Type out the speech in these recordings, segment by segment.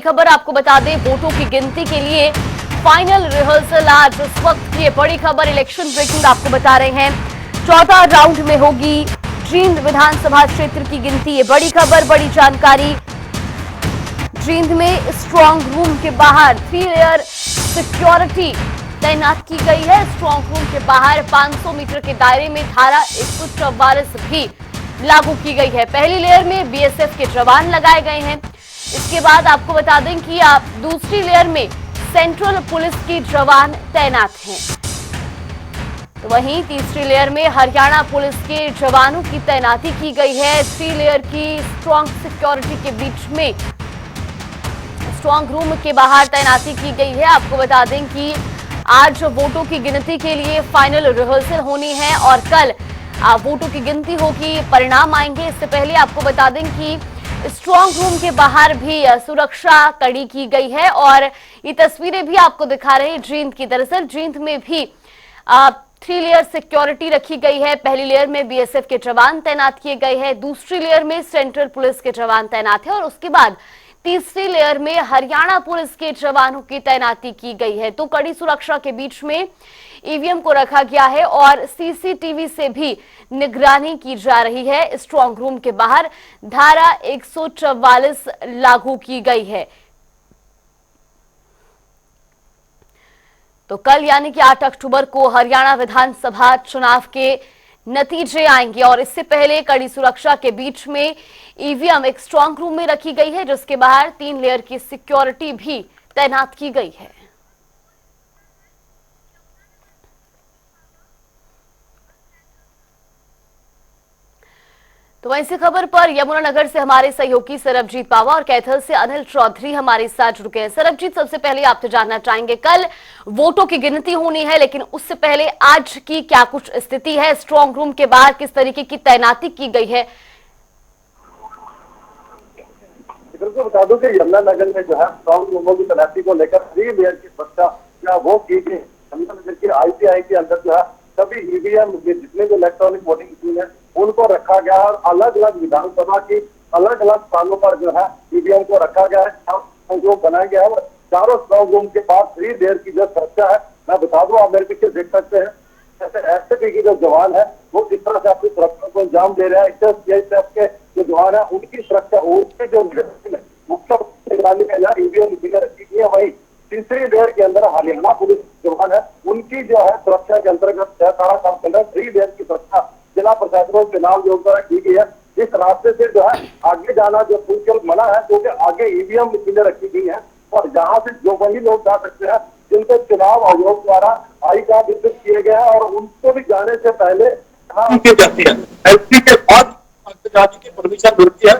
खबर आपको बता दें, वोटों की गिनती के लिए फाइनल रिहर्सल आज इस वक्त की बड़ी खबर इलेक्शन ब्रेकिंग आपको बता रहे हैं। चौथा राउंड में होगी जींद विधानसभा क्षेत्र की गिनती। ये बड़ी खबर, बड़ी जानकारी। जींद में स्ट्रांग रूम के बाहर 3 लेयर सिक्योरिटी तैनात की गई है। स्ट्रांग रूम के बाहर 500 मीटर के दायरे में धारा 144 भी लागू की गई है। पहली लेयर में बीएसएफ के जवान लगाए गए हैं। इसके बाद आपको बता दें कि आप दूसरी लेयर में सेंट्रल पुलिस के जवान तैनात हैं। तो वहीं तीसरी लेयर में हरियाणा पुलिस के जवानों की तैनाती की गई है। 3 लेयर की स्ट्रांग सिक्योरिटी के बीच में स्ट्रांग रूम के बाहर तैनाती की गई है। आपको बता दें कि आज वोटों की गिनती के लिए फाइनल रिहर्सल होनी है और कल वोटों की गिनती होगी, परिणाम आएंगे। इससे पहले आपको बता दें कि स्ट्रांग रूम के बाहर भी सुरक्षा कड़ी की गई है और ये तस्वीरें भी आपको दिखा रहे हैं जींद की। दरअसल जींद में भी 3 लेयर सिक्योरिटी रखी गई है। पहली लेयर में बीएसएफ के जवान तैनात किए गए हैं, दूसरी लेयर में सेंट्रल पुलिस के जवान तैनात है और उसके बाद तीसरी लेयर में हरियाणा पुलिस के जवानों की तैनाती की गई है। तो कड़ी सुरक्षा के बीच में ईवीएम को रखा गया है और सीसीटीवी से भी निगरानी की जा रही है। स्ट्रांग रूम के बाहर धारा 144 लागू की गई है। तो कल यानी कि 8 अक्टूबर को हरियाणा विधानसभा चुनाव के नतीजे आएंगे और इससे पहले कड़ी सुरक्षा के बीच में ईवीएम एक स्ट्रांग रूम में रखी गई है, जिसके बाहर 3 लेयर की सिक्योरिटी भी तैनात की गई है। तो वहीं इसी खबर पर यमुनानगर से हमारे सहयोगी सरबजीत पावा और कैथल से अनिल चौधरी हमारे साथ जुड़ गए हैं। सरबजीत, सबसे पहले आपसे जानना चाहेंगे, कल वोटों की गिनती होनी है, लेकिन उससे पहले आज की क्या कुछ स्थिति है? स्ट्रांग रूम के बाहर किस तरीके की तैनाती की गई है? बिल्कुल बता दूं कि यमुनानगर में जो है स्ट्रांग रूमों की तैनाती को लेकर 3 लेयर की सुरक्षा वो की गई। यमुनानगर की आईटीआई के अंदर जो है सभी ईवीएम जितने भी इलेक्ट्रॉनिक वोटिंग मशीन है उनको रखा गया है और अलग अलग विधानसभा की अलग अलग स्थानों पर जो है ईवीएम को रखा गया है, स्ट्रांग रूम बनाया गया है। चारों स्ट्रांग रूम के पास 3 लेयर की जो सुरक्षा है, मैं बता दूं, आप मेरे पीछे देख सकते हैं जैसे एसपी की जो जवान है वो किस तरह से अपनी सुरक्षा को अंजाम दे रहे हैं। सीआईएसएफ के जो जवान है उनकी सुरक्षा, उनके जो मुख्य निगरानी में जहाँ ईवीएम मशीनें रखी गई है, वही तीसरी लेयर के अंदर हरियाणा पुलिस जवान है, उनकी जो है सुरक्षा के अंतर्गत सारा काम चल रहा है। 3 लेयर की सुरक्षा जिला प्रशासनों के नाम जो की गई है। इस रास्ते से जो है आगे जाना जो बिल्कुल मना है, क्योंकि आगे ईवीएम मशीनें रखी गई है और जहाँ से जो वही लोग जा सकते हैं जिनको चुनाव आयोग द्वारा आई कार्ड वितरित किए गए हैं और उनको भी जाने से पहले की जाती है। एंट्री के बाद जाने की परमिशन मिलती है।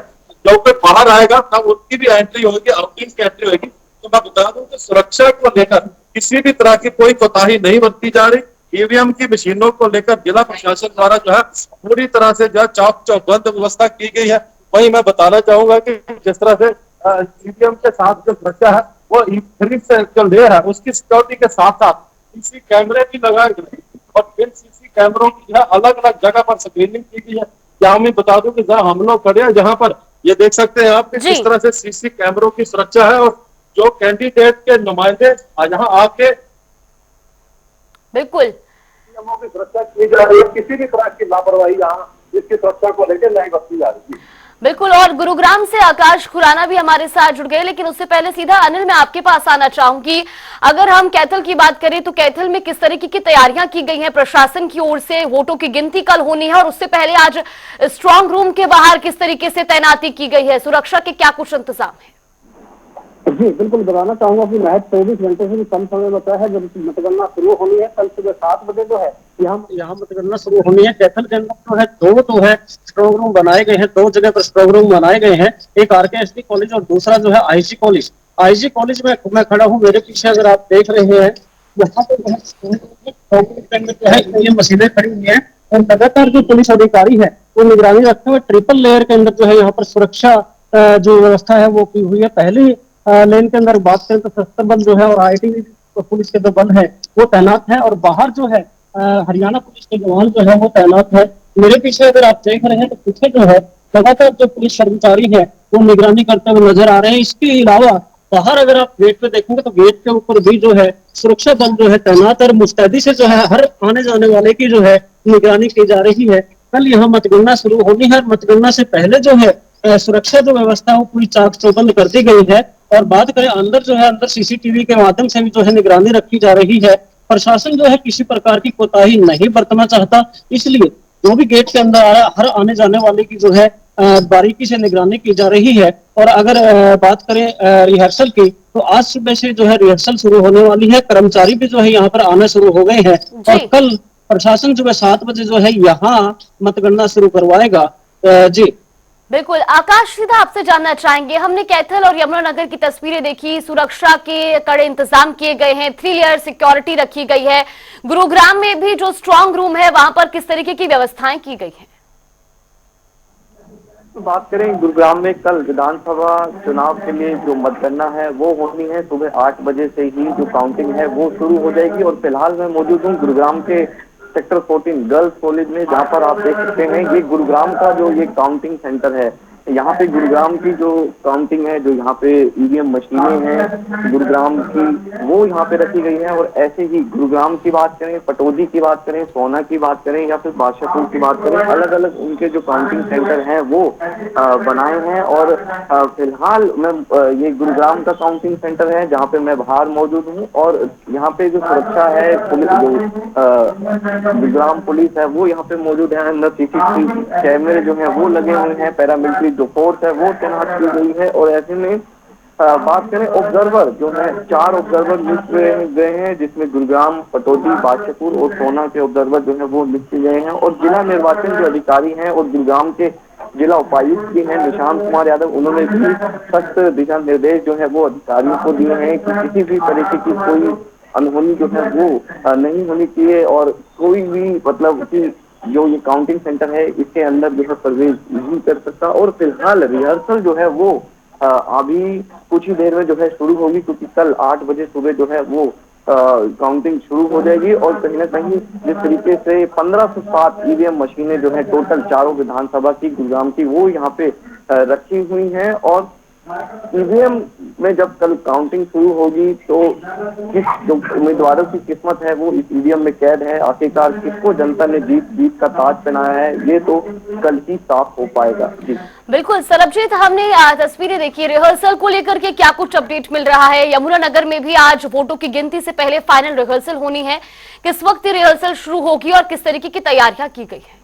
जो कोई बाहर आएगा तब उनकी भी एंट्री होगी, आउटलिंग की एंट्री होगी। तो मैं बता दूं कि सुरक्षा को लेकर किसी भी तरह की कोई कोताही नहीं बरती जा रही। ईवीएम की मशीनों को लेकर जिला प्रशासन द्वारा जो है पूरी तरह से जो है चाक चौबंद व्यवस्था की गई है। वही मैं बताना चाहूंगा कि जिस तरह से ईवीएम के साथ जो सुरक्षा है वो से जो लेयर है उसकी सिक्योरिटी के साथ साथ सीसी कैमरे भी लगाए गए और इन सीसी कैमरों की जो है अलग अलग जगह पर स्क्रीनिंग की गई है। यहाँ मैं बता दूं कि जहाँ हम लोग खड़े हैं, जहाँ पर ये देख सकते हैं आप किस तरह से सीसी कैमरों की सुरक्षा है और जो कैंडिडेट के नुमाइंदे यहाँ आके बिल्कुल नियमों की सुरक्षा की जा रही है। किसी भी तरह की लापरवाही यहाँ इसकी सुरक्षा को लेकर नहीं बरती जा रही है। बिल्कुल। और गुरुग्राम से आकाश खुराना भी हमारे साथ जुड़ गए, लेकिन उससे पहले सीधा अनिल मैं आपके पास आना चाहूंगी। अगर हम कैथल की बात करें तो कैथल में किस तरीके की तैयारियां की गई हैं प्रशासन की ओर से? वोटों की गिनती कल होनी है और उससे पहले आज स्ट्रांग रूम के बाहर किस तरीके से तैनाती की गई है? सुरक्षा के क्या कुछ इंतजाम है? जी बिल्कुल बताना चाहूंगा कि महज 24 घंटे से भी कम समय बताया है जब मतगणना शुरू होनी है। कल सुबह 7 बजे जो है यहाँ मतगणना शुरू होनी है। कैथल के अंदर जो है दो है स्ट्रांग रूम बनाए गए हैं, 2 जगह पर स्ट्रांग रूम बनाए गए हैं, एक आरकेएसडी कॉलेज और दूसरा जो है आईजी कॉलेज। आईजी कॉलेज में मैं खड़ा हूँ, मेरे पीछे अगर आप देख रहे हैं यहाँ पे जो है ये मशीनें खड़ी हुई है और लगातार जो पुलिस अधिकारी है वो निगरानी रखते हुए ट्रिपल लेयर के अंदर जो है यहाँ पर सुरक्षा जो व्यवस्था है वो की हुई है। पहली लेन के अंदर बात करें तो सशस्त्र बल जो है और आईटी पुलिस के जो बल है वो तैनात है और बाहर जो है हरियाणा पुलिस के जवान जो है वो तैनात है। मेरे पीछे अगर आप देख रहे हैं तो पीछे जो है लगातार जो पुलिस कर्मचारी है वो निगरानी करते हुए नजर आ रहे हैं। इसके अलावा बाहर अगर आप गेट पे देखेंगे तो गेट के ऊपर भी जो है सुरक्षा बल जो है तैनात और मुस्तैदी से जो है हर आने जाने वाले की जो है निगरानी की जा रही है। कल यहाँ मतगणना शुरू होनी है। मतगणना से पहले जो है सुरक्षा जो व्यवस्था है वो पूरी चाक चौबंद कर दी गई है। और बात करें अंदर जो है, अंदर सीसीटीवी के माध्यम से भी जो है निगरानी रखी जा रही है। प्रशासन जो है किसी प्रकार की कोताही नहीं बरतना चाहता, इसलिए जो भी गेट के अंदर आ रहा है हर आने जाने वाले की जो है बारीकी से निगरानी की जा रही है। और अगर बात करें रिहर्सल की, तो आज सुबह से जो है रिहर्सल शुरू होने वाली है। कर्मचारी भी जो है यहाँ पर आना शुरू हो गए हैं और जी कल प्रशासन सुबह 7 बजे जो है यहाँ मतगणना शुरू करवाएगा। जी बिल्कुल। आकाश, सीधा आपसे जानना चाहेंगे, हमने कैथल और यमुनानगर की तस्वीरें देखी, सुरक्षा के कड़े इंतजाम किए गए हैं, 3 लेयर सिक्योरिटी रखी गई है। गुरुग्राम में भी जो स्ट्रांग रूम है वहां पर किस तरीके की व्यवस्थाएं की गई हैं? तो बात करें गुरुग्राम में कल विधानसभा चुनाव के लिए जो मतगणना है वो होनी है। सुबह 8 बजे से ही जो काउंटिंग है वो शुरू हो जाएगी। और फिलहाल मैं मौजूद हूँ गुरुग्राम के सेक्टर 14 गर्ल्स कॉलेज में, जहाँ पर आप देख सकते हैं ये गुरुग्राम का जो ये काउंटिंग सेंटर है। यहाँ पे गुरुग्राम की जो काउंटिंग है, जो यहाँ पे ईवीएम मशीनें हैं गुरुग्राम की, वो यहाँ पे रखी गई है। और ऐसे ही गुरुग्राम की बात करें, पटौदी की बात करें, सोना की बात करें या फिर बादशाहपुर की बात करें, अलग अलग उनके जो काउंटिंग सेंटर हैं वो बनाए हैं। और फिलहाल मैं ये गुरुग्राम का काउंटिंग सेंटर है जहाँ पे मैं बाहर मौजूद हूँ। और यहाँ पे जो सुरक्षा है, पुलिस जो गुरुग्राम पुलिस है वो यहाँ पे मौजूद है। अंदर सीसीटीवी कैमरे जो है वो लगे हुए हैं, पैरामिलिट्री जो फोर्स है वो तैनात की गई है। और ऐसे में बात करें ऑब्जर्वर जो है, 4 ऑब्जर्वर लिस्ट गए हैं, जिसमें गुरुग्राम, पटौदी, बादशाहपुर और सोना के ऑब्जर्वर जो है वो लिस्ट गए हैं। और जिला निर्वाचन जो अधिकारी हैं और गुरुग्राम के जिला उपायुक्त भी हैं निशांत कुमार यादव, उन्होंने भी सख्त दिशा निर्देश जो है वो अधिकारियों को दिए हैं कि किसी भी तरीके की कोई अनहोनी जो है वो नहीं होनी चाहिए। और कोई भी मतलब कि जो ये काउंटिंग सेंटर है इसके अंदर जो है प्रवेश नहीं कर सकता। और फिलहाल रिहर्सल जो है वो अभी कुछ ही देर में जो है शुरू होगी, क्योंकि कल 8 बजे सुबह जो है वो काउंटिंग शुरू हो जाएगी। और कहीं ना कहीं जिस तरीके से 1507 ईवीएम मशीनें जो है टोटल चारों विधानसभा की गुरुग्राम की वो यहाँ पे रखी हुई हैं। और ईवीएम में जब कल काउंटिंग शुरू होगी तो किस जो उम्मीदवारों की किस्मत है वो इस ईवीएम में कैद है। आखिरकार किसको जनता ने जीत का ताज पहनाया है ये तो कल ही साफ हो पाएगा। जी बिल्कुल सरबजीत, हमने तस्वीरें देखी, रिहर्सल को लेकर के क्या कुछ अपडेट मिल रहा है? यमुनानगर में भी आज वोटों की गिनती से पहले फाइनल रिहर्सल होनी है, किस वक्त ये रिहर्सल शुरू होगी और किस तरीके की तैयारियां की गई है?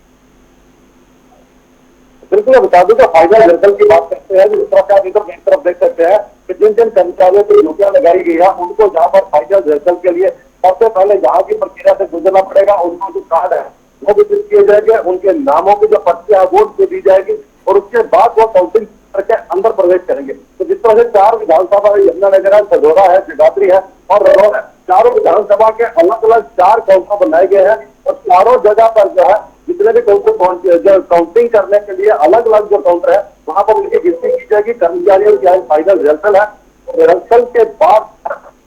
बिल्कुल बता दूं तो फाइनल रिजल्ट की बात करते हैं, जिस तरह से आप इधर तरफ देख सकते हैं कि जिन जिन कर्मचारियों को ड्यूटियां लगाई गई है उनको जहाँ पर फाइनल रिजल्ट के लिए सबसे पहले यहाँ की प्रक्रिया से गुजरना पड़ेगा। उनको जो कार्ड है वो वितरित किए जाएंगे, उनके नामों की जो पर्चियां है वो दी जाएगी और उसके बाद वो काउंटिंग करके अंदर प्रवेश करेंगे। तो जिस तरह से 4 विधानसभा यमुनानगर है, सजौरा है, जगाधरी है और रजौर है, चारों विधानसभा के अलग अलग 4 काउंटर बनाए गए हैं। और चारों जगह पर जो है जितने भी काउंटर काउंटिंग करने के लिए अलग अलग जो काउंटर है वहां पर उनकी गिनती की जाएगी। कर्मचारियों की आज फाइनल रिहर्सल है। रिहर्सल के बाद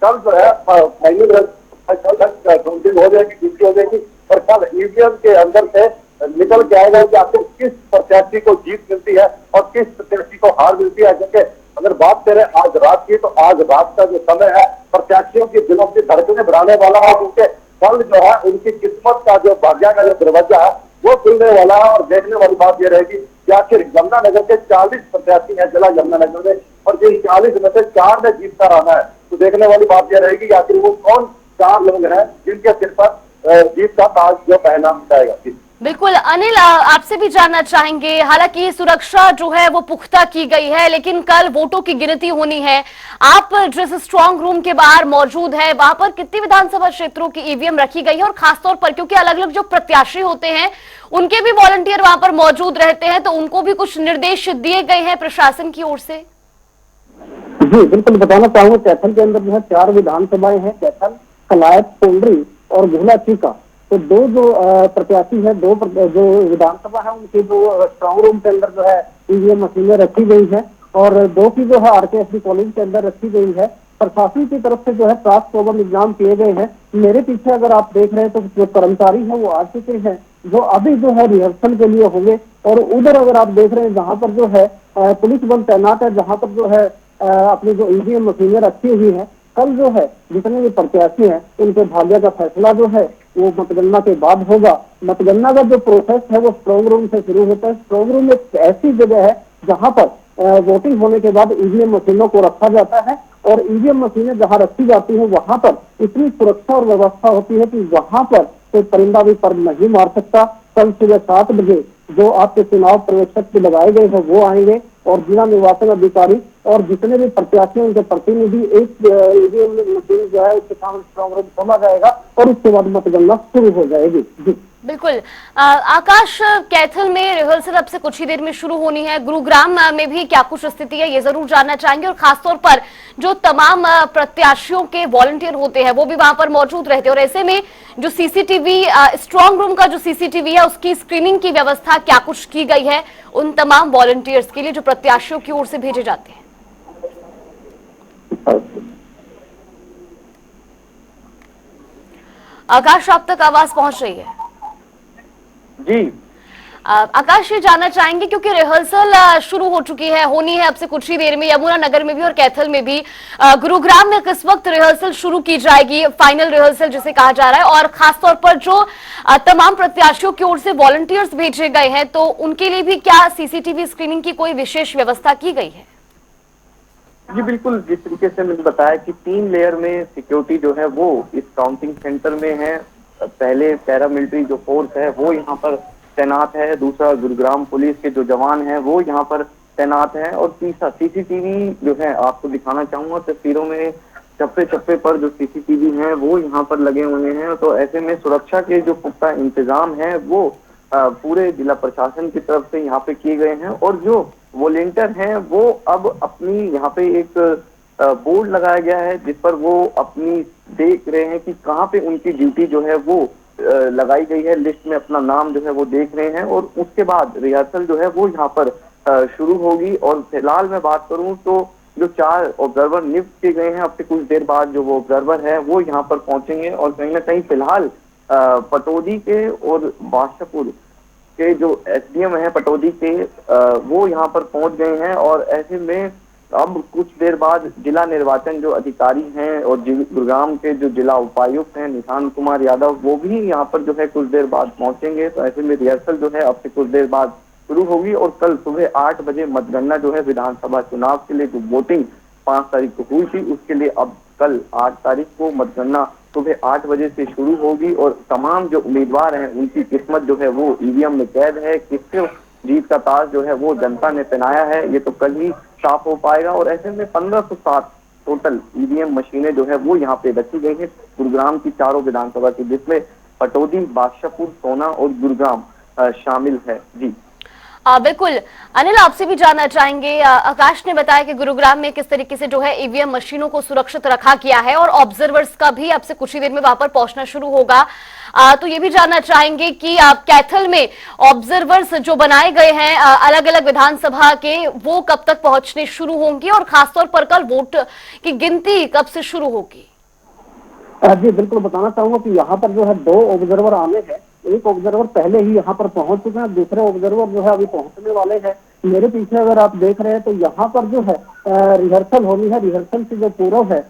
कल जो है फाइनल काउंटिंग हो जाएगी, गिनती हो जाएगी और कल ईवीएम के अंदर से निकल के आएगा कि आखिर किस प्रत्याशी को जीत मिलती है और किस प्रत्याशी को हार मिलती है। क्योंकि अगर बात करें आज रात की, तो आज रात का जो समय है प्रत्याशियों के दिलों की धड़कनें बढ़ाने वाला है, क्योंकि कल जो है उनकी किस्मत का जो भाग्य का जो दरवाजा है वो खुलने वाला है। और देखने वाली बात यह रहेगी कि आखिर यमुनानगर के 40 प्रत्याशी है जिला यमुनानगर में, और जिन 40 में से 4 ने जीत कर आना है। तो देखने वाली बात यह रहेगी कि आखिर वो कौन 4 लोग हैं जिनके सिर पर जीत का ताज जो पहना जाएगा। बिल्कुल अनिल, आपसे भी जानना चाहेंगे, हालांकि सुरक्षा जो है वो पुख्ता की गई है, लेकिन कल वोटों की गिनती होनी है। आप जिस स्ट्रांग रूम के बाहर मौजूद है वहां पर कितनी विधानसभा क्षेत्रों की ईवीएम रखी गई है? और खासतौर पर क्योंकि अलग अलग जो प्रत्याशी होते हैं उनके भी वॉलंटियर वहां पर मौजूद रहते हैं, तो उनको भी कुछ निर्देश दिए गए हैं प्रशासन की ओर से? जी बिल्कुल बताना चाहूंगा, कैथल के अंदर जो है 4 विधानसभाएं हैं, कैथल, कलायत, पोंडरी और घोला चीका। तो दो जो प्रत्याशी है, दो जो विधानसभा है उनके जो स्ट्रांग रूम के अंदर जो है ईवीएम मशीनें रखी गई है और 2 की जो है आरकेएसडी कॉलेज के अंदर रखी गई है। प्रशासन की तरफ से जो है प्राप्त प्रबंध इंतजाम किए गए हैं। मेरे पीछे अगर आप देख रहे हैं तो जो कर्मचारी है वो आ चुके हैं, जो अभी जो है रिहर्सल के लिए होंगे। और उधर अगर आप देख रहे हैं जहाँ पर जो है पुलिस बल तैनात है, जहाँ पर जो है अपनी जो ईवीएम मशीनें रखी हुई हैं, कल जो है जितने भी प्रत्याशी हैं उनके भाग्य का फैसला जो है वो मतगणना के बाद होगा। मतगणना का जो प्रोसेस है वो स्ट्रांग रूम से शुरू होता है। स्ट्रांग रूम एक ऐसी जगह है जहां पर वोटिंग होने के बाद ईवीएम मशीनों को रखा जाता है, और ईवीएम मशीनें जहां रखी जाती है वहां पर इतनी सुरक्षा और व्यवस्था होती है कि वहां पर कोई परिंदा भी पर नहीं मार सकता। कल सुबह 7 बजे जो आपके चुनाव पर्यवेक्षक के लगाए गए हैं वो आएंगे, और जिला निर्वाचन अधिकारी और जितने भी प्रत्याशी उनके प्रतिनिधि एक ईवीएम मशीन जो है उसके सामने स्ट्रांग रूम खोला जाएगा और उसके बाद मतगणना शुरू हो जाएगी। जी बिल्कुल। आकाश, कैथल में रिहर्सल अब से कुछ ही देर में शुरू होनी है, गुरुग्राम में भी क्या कुछ स्थिति है ये जरूर जानना चाहेंगे, और खासतौर पर जो तमाम प्रत्याशियों के वॉलंटियर होते हैं वो भी वहां पर मौजूद रहते हैं, और ऐसे में जो सीसीटीवी स्ट्रांग रूम का जो सीसीटीवी है उसकी स्क्रीनिंग की व्यवस्था क्या कुछ की गई है उन तमाम वॉलंटियर्स के लिए जो प्रत्याशियों की ओर से भेजे जाते हैं? आकाश, आप तक आवाज पहुंच रही है? जी आकाश, ये जानना चाहेंगे क्योंकि रिहर्सल शुरू हो चुकी है, होनी है अब से कुछ ही देर में, यमुना नगर में भी और कैथल में भी। गुरुग्राम में किस वक्त रिहर्सल शुरू की जाएगी, फाइनल रिहर्सल जिसे कहा जा रहा है, और खासतौर पर जो तमाम प्रत्याशियों की ओर से वॉलंटियर्स भेजे गए हैं तो उनके लिए भी क्या सीसीटीवी स्क्रीनिंग की कोई विशेष व्यवस्था की गई है? जी बिल्कुल, जिस तरीके से मैंने बताया कि 3 लेयर में सिक्योरिटी जो है वो इस काउंटिंग सेंटर में है। पहले पैरामिलिट्री जो फोर्स है वो यहाँ पर तैनात है, दूसरा गुरुग्राम पुलिस के जो जवान हैं वो यहाँ पर तैनात है, और तीसरा सीसीटीवी जो है आपको दिखाना चाहूंगा तस्वीरों में, चप्पे चप्पे पर जो सीसीटीवी हैं वो यहाँ पर लगे हुए हैं। तो ऐसे में सुरक्षा के जो पुख्ता इंतजाम है वो पूरे जिला प्रशासन की तरफ से यहाँ पे किए गए हैं, और जो वॉलेंटियर हैं वो अब अपनी यहाँ पे एक बोर्ड लगाया गया है जिस पर वो अपनी देख रहे हैं कि कहाँ पे उनकी ड्यूटी जो है वो लगाई गई है, लिस्ट में अपना नाम जो है वो देख रहे हैं, और उसके बाद रिहर्सल जो है वो यहाँ पर शुरू होगी। और फिलहाल मैं बात करूं तो जो 4 ऑब्जर्वर नियुक्त किए गए हैं, अब से कुछ देर बाद जो वो ऑब्जर्वर है वो यहाँ पर पहुंचेंगे, और कहीं ना कहीं फिलहाल पटौदी के और बादशाहपुर के जो एसडीएम है पटौदी के वो यहाँ पर पहुंच गए हैं, और ऐसे में अब कुछ देर बाद जिला निर्वाचन जो अधिकारी हैं और गुरुग्राम के जो जिला उपायुक्त हैं निशांत कुमार यादव वो भी यहाँ पर जो है कुछ देर बाद पहुंचेंगे। तो ऐसे में रिहर्सल जो है अब से कुछ देर बाद शुरू होगी, और कल सुबह 8 बजे मतगणना जो है विधानसभा चुनाव के लिए जो वोटिंग 5 तारीख को हुई थी उसके लिए अब कल 8 तारीख को मतगणना सुबह 8 बजे से शुरू होगी, और तमाम जो उम्मीदवार हैं उनकी किस्मत जो है वो ईवीएम में कैद है। किससे जीत का ताज जो है वो जनता ने पहनाया है ये तो कल ही साफ हो पाएगा। और ऐसे में 1507 टोटल ईवीएम मशीनें जो है वो यहाँ पे रखी गई है गुरुग्राम की चारों विधानसभा की, जिसमें पटौदी, बादशाहपुर, सोना और गुरुग्राम शामिल है। जी बिल्कुल। अनिल, आपसे भी जानना चाहेंगे, आकाश ने बताया कि गुरुग्राम में किस तरीके से जो है ईवीएम मशीनों को सुरक्षित रखा गया है और ऑब्जर्वर्स का भी अब से कुछ ही देर में वहां पर पहुंचना शुरू होगा। तो ये भी जानना चाहेंगे कि कैथल में ऑब्जर्वर्स जो बनाए गए हैं अलग अलग विधानसभा के वो कब तक पहुंचने शुरू होंगे, और खासतौर पर कल वोट की गिनती कब से शुरू होगी? जी बिल्कुल, बताना चाहूंगा कि यहाँ पर जो है 2 ऑब्जर्वर आने हैं। एक ऑब्जर्वर पहले ही यहाँ पर पहुंच चुके हैं, दूसरे ऑब्जर्वर जो है अभी पहुंचने वाले हैं। मेरे पीछे अगर आप देख रहे हैं तो यहाँ पर जो है रिहर्सल होनी है। रिहर्सल से जो पूर्व है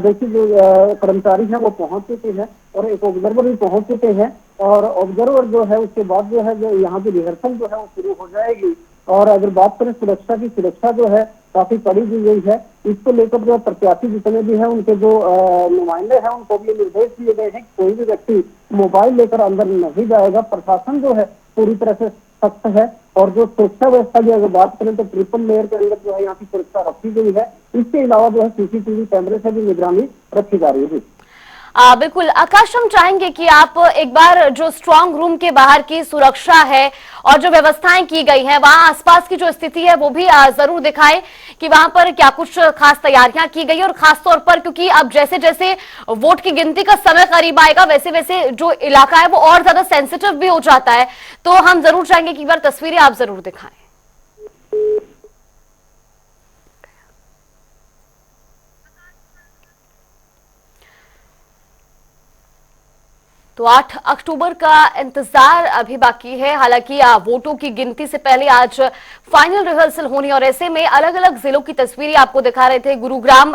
देखिए जो कर्मचारी है वो पहुंच चुके हैं और एक ऑब्जर्वर भी पहुंच चुके हैं, और ऑब्जर्वर जो है उसके बाद जो है जो यहाँ की रिहर्सल जो है वो शुरू हो जाएगी। और अगर बात करें सुरक्षा की, सुरक्षा जो है काफी कड़ी दी गई है। इसको लेकर जो प्रत्याशी जितने भी हैं उनके जो नुमाइंदे हैं उनको भी निर्देश दिए गए हैं कि कोई भी व्यक्ति मोबाइल लेकर अंदर नहीं जाएगा। प्रशासन जो है पूरी तरह से सख्त है, और जो सुरक्षा व्यवस्था की अगर बात करें तो ट्रिपल लेयर के अंदर जो है यहाँ की सुरक्षा रखी गई है। इसके अलावा जो है सीसीटीवी कैमरे से भी निगरानी रखी जा रही है। बिल्कुल। आकाश, हम चाहेंगे कि आप एक बार जो स्ट्रांग रूम के बाहर की सुरक्षा है और जो व्यवस्थाएं की गई हैं वहां आसपास की जो स्थिति है वो भी जरूर दिखाएं कि वहां पर क्या कुछ खास तैयारियां की गई, और खास तौर पर क्योंकि अब जैसे जैसे वोट की गिनती का समय करीब आएगा वैसे वैसे जो इलाका है वो और ज्यादा सेंसिटिव भी हो जाता है, तो हम जरूर चाहेंगे कि एक बार तस्वीरें आप जरूर दिखाएं। तो 8 अक्टूबर का इंतजार अभी बाकी है। हालांकि वोटों की गिनती से पहले आज फाइनल रिहर्सल होनी और ऐसे में अलग अलग जिलों की तस्वीरें आपको दिखा रहे थे। गुरुग्राम,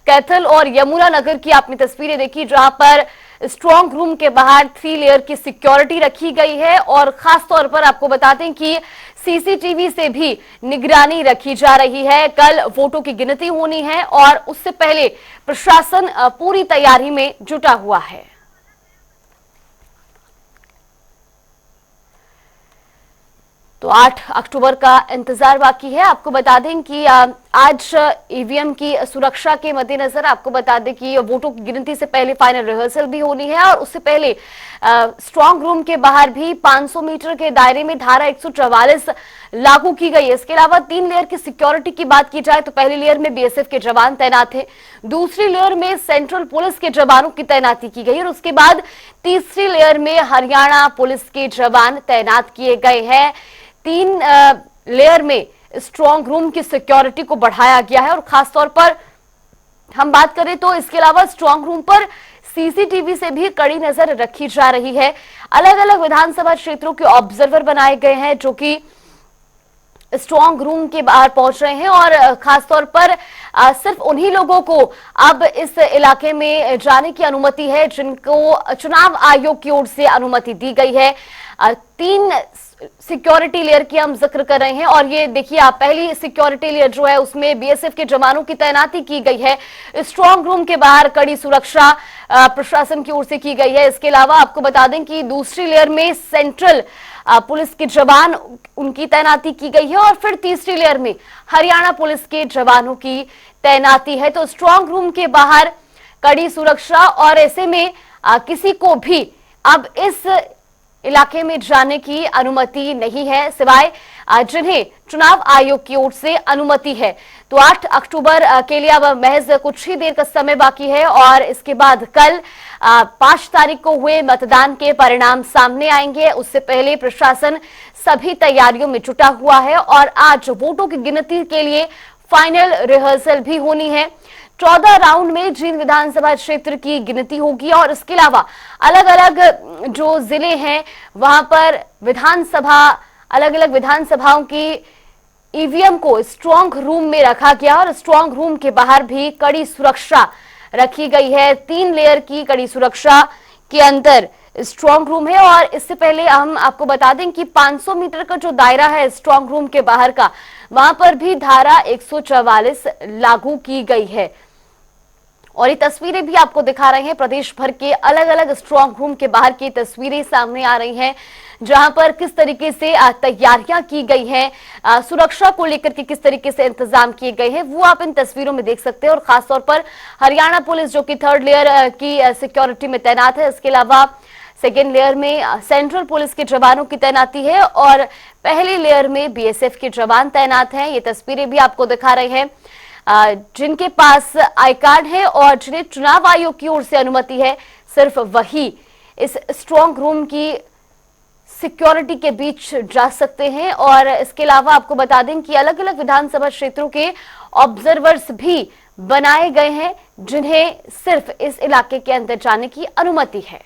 कैथल और यमुनानगर की आपने तस्वीरें देखी, जहां पर स्ट्रांग रूम के बाहर 3 लेयर की सिक्योरिटी रखी गई है और खास तौर पर आपको बता दें कि सीसीटीवी से भी निगरानी रखी जा रही है। कल वोटों की गिनती होनी है और उससे पहले प्रशासन पूरी तैयारी में जुटा हुआ है। तो 8 अक्टूबर का इंतजार बाकी है। आपको बता दें कि आज ईवीएम की सुरक्षा के मद्देनजर आपको बता दें कि वोटों की गिनती से पहले फाइनल रिहर्सल भी होनी है और उससे पहले स्ट्रांग रूम के बाहर भी 500 मीटर के दायरे में धारा 144 लागू की गई है। इसके अलावा 3 लेयर की सिक्योरिटी की बात की जाए तो पहली लेयर में बीएसएफ के जवान तैनात थे, दूसरी लेयर में सेंट्रल पुलिस के जवानों की तैनाती की गई और उसके बाद तीसरी लेयर में हरियाणा पुलिस के जवान तैनात किए गए हैं। 3 लेयर में स्ट्रांग रूम की सिक्योरिटी को बढ़ाया गया है और खासतौर पर हम बात करें तो इसके अलावा स्ट्रांग रूम पर सीसीटीवी से भी कड़ी नजर रखी जा रही है। अलग अलग विधानसभा क्षेत्रों के ऑब्जर्वर बनाए गए हैं जो कि स्ट्रांग रूम के बाहर पहुंच रहे हैं और खासतौर पर सिर्फ उन्हीं लोगों को अब इस इलाके में जाने की अनुमति है जिनको चुनाव आयोग की ओर से अनुमति दी गई है। 3 सिक्योरिटी लेयर की हम जिक्र कर रहे हैं और ये देखिए आप पहली सिक्योरिटी लेयर जो है उसमें बीएसएफ के जवानों की तैनाती की गई है। स्ट्रांग रूम के बाहर कड़ी सुरक्षा प्रशासन की ओर से की गई है। इसके अलावा आपको बता दें कि दूसरी लेयर में सेंट्रल पुलिस के जवान उनकी तैनाती की गई है और फिर तीसरी लेयर में हरियाणा पुलिस के जवानों की तैनाती है। तो स्ट्रांग रूम के बाहर कड़ी सुरक्षा और ऐसे में किसी को भी अब इस इलाके में जाने की अनुमति नहीं है सिवाय जिन्हें चुनाव आयोग की ओर से अनुमति है। तो 8 अक्टूबर के लिए अब महज कुछ ही देर का समय बाकी है और इसके बाद कल 5 तारीख को हुए मतदान के परिणाम सामने आएंगे। उससे पहले प्रशासन सभी तैयारियों में जुटा हुआ है और आज वोटों की गिनती के लिए फाइनल रिहर्सल भी होनी है। 14 राउंड में जींद विधानसभा क्षेत्र की गिनती होगी और इसके अलावा अलग अलग जो जिले हैं वहां पर अलग अलग विधानसभाओं की ईवीएम को स्ट्रांग रूम में रखा गया और स्ट्रांग रूम के बाहर भी कड़ी सुरक्षा रखी गई है। 3 लेयर की कड़ी सुरक्षा के अंदर स्ट्रांग रूम है और इससे पहले हम आपको बता दें कि 500 मीटर का जो दायरा है स्ट्रांग रूम के बाहर का, वहां पर भी धारा 144 लागू की गई है। और ये तस्वीरें भी आपको दिखा रहे हैं, प्रदेश भर के अलग अलग स्ट्रांग रूम के बाहर की तस्वीरें सामने आ रही हैं जहां पर किस तरीके से तैयारियां की गई हैं, सुरक्षा को लेकर के किस तरीके से इंतजाम किए गए हैं वो आप इन तस्वीरों में देख सकते हैं। और खासतौर पर हरियाणा पुलिस जो कि 3rd लेयर की सिक्योरिटी में तैनात है, इसके अलावा 2nd लेयर में सेंट्रल पुलिस के जवानों की तैनाती है और पहली लेयर में बीएसएफ के जवान तैनात हैं। ये तस्वीरें भी आपको दिखा रहे हैं जिनके पास आई कार्ड है और जिन्हें चुनाव आयोग की ओर से अनुमति है, सिर्फ वही इस स्ट्रांग रूम की सिक्योरिटी के बीच जा सकते हैं। और इसके अलावा आपको बता दें कि अलग अलग विधानसभा क्षेत्रों के ऑब्जर्वर्स भी बनाए गए हैं जिन्हें सिर्फ इस इलाके के अंदर जाने की अनुमति है।